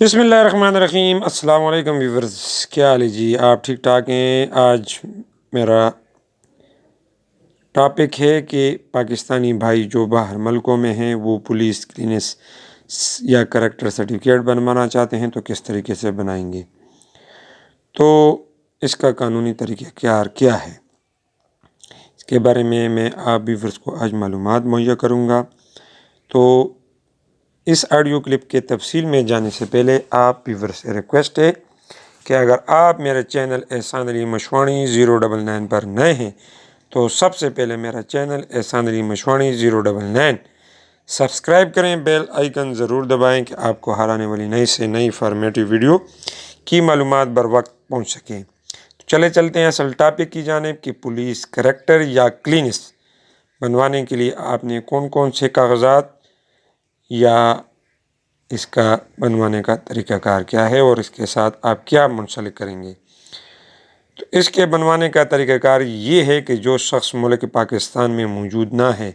बिस्मिल्लाहिर्रहमानिर्रहीम। अस्सलाम वालेकुम व्यूअर्स, क्या हाल है जी? आप ठीक ठाक हैं? आज मेरा टॉपिक है कि पाकिस्तानी भाई जो बाहर मुल्कों में हैं वो पुलिस क्लीनेस या करेक्टर सर्टिफिकेट बनवाना चाहते हैं तो किस तरीके से बनाएंगे, तो इसका कानूनी तरीक़ा क्या है, इसके बारे में मैं आप व्यूअर्स को आज मालूमात मुहैया करूँगा। तो इस ऑडियो क्लिप के तफसील में जाने से पहले आप व्यूअर्स से रिक्वेस्ट है कि अगर आप मेरे चैनल एहसान अली मशवाणी 099 पर नए हैं तो सबसे पहले मेरा चैनल एहसान अली मशवाणी 099 सब्सक्राइब करें, बेल आइकन ज़रूर दबाएं कि आपको हर आने वाली नई से नई फॉर्मेटिव वीडियो की मालूमात बर वक्त पहुँच सकें। तो चलते हैं असल टॉपिक की जानिब कि पुलिस करेक्टर या क्लीनेस बनवाने के लिए आपने कौन कौन से कागजात या इसका बनवाने का तरीक़ाकार क्या है और इसके साथ आप क्या मुंसलिक करेंगे। तो इसके बनवाने का तरीक़ाकार ये है कि जो शख्स मुल्क पाकिस्तान में मौजूद ना है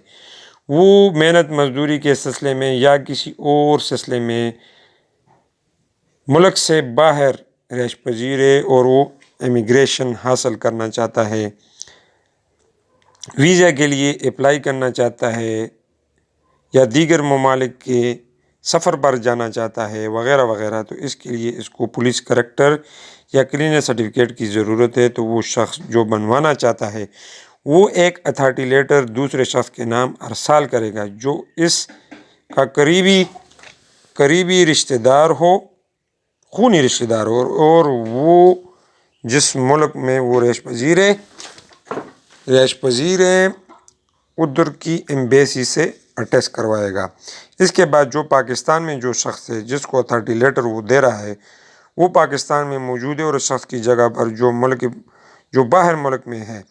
वो मेहनत मजदूरी के सिलसिले में या किसी और सिलसिले में मुल्क से बाहर रह पजीर है और वो इमिग्रेशन हासिल करना चाहता है, वीज़ा के लिए अप्लाई करना चाहता है या दीगर ममालिक के सफ़र पर जाना चाहता है वग़ैरह वग़ैरह, तो इसके लिए इसको पुलिस करेक्टर या क्लीनेस सर्टिफिकेट की ज़रूरत है। तो वो शख्स जो बनवाना चाहता है वो एक अथॉरिटी लेटर दूसरे शख्स के नाम अरसाल करेगा जो इसका करीबी रिश्तेदार हो, खूनी रिश्तेदार हो, और वो जिस मुल्क में वो रह पजीर है उधर की एम्बेसी से अटैच करवाएगा। इसके बाद जो पाकिस्तान में जो शख्स है जिसको अथॉरिटी लेटर वो दे रहा है वो पाकिस्तान में मौजूद है और उस शख्स की जगह पर जो बाहर मुल्क में है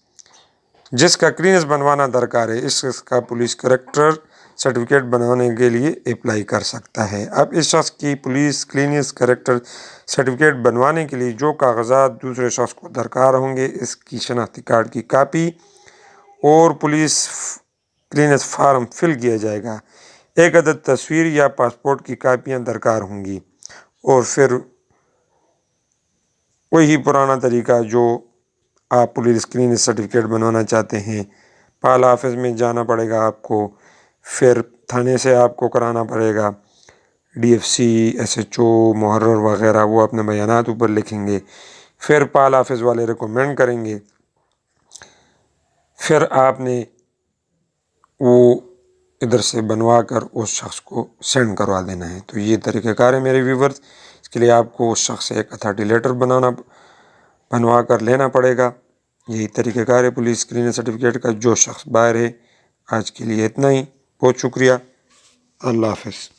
जिसका क्लीनेस बनवाना दरकार है इसका पुलिस करेक्टर सर्टिफिकेट बनवाने के लिए अप्लाई कर सकता है। अब इस शख्स की पुलिस क्लीनेस करेक्टर सर्टिफिकेट बनवाने के लिए जो कागजात दूसरे शख्स को दरकार होंगे, इसकी शनाख्ती कार्ड की कापी और पुलिस क्लीनेस फार्म फिल किया जाएगा, एक अदद तस्वीर या पासपोर्ट की कापियाँ दरकार होंगी और फिर वही पुराना तरीका जो आप पुलिस क्लीनेस सर्टिफिकेट बनवाना चाहते हैं, पाला ऑफिस में जाना पड़ेगा आपको, फिर थाने से आपको कराना पड़ेगा, DFC SHO मुहर्रर वगैरह वो अपने बयानात ऊपर लिखेंगे, फिर पाल ऑफिस वाले रिकमेंड करेंगे, फिर आपने वो इधर से बनवा कर उस शख्स को सेंड करवा देना है। तो ये तरीक़ाकार है मेरे व्यूवर्स। इसके लिए आपको उस शख्स से एक अथॉरिटी लेटर बनवा कर लेना पड़ेगा। यही तरीक़ाकार है पुलिस क्लीनेस सर्टिफिकेट का। जो शख्स बाहर है, आज के लिए इतना ही। बहुत शुक्रिया। अल्लाह हाफ़िज़।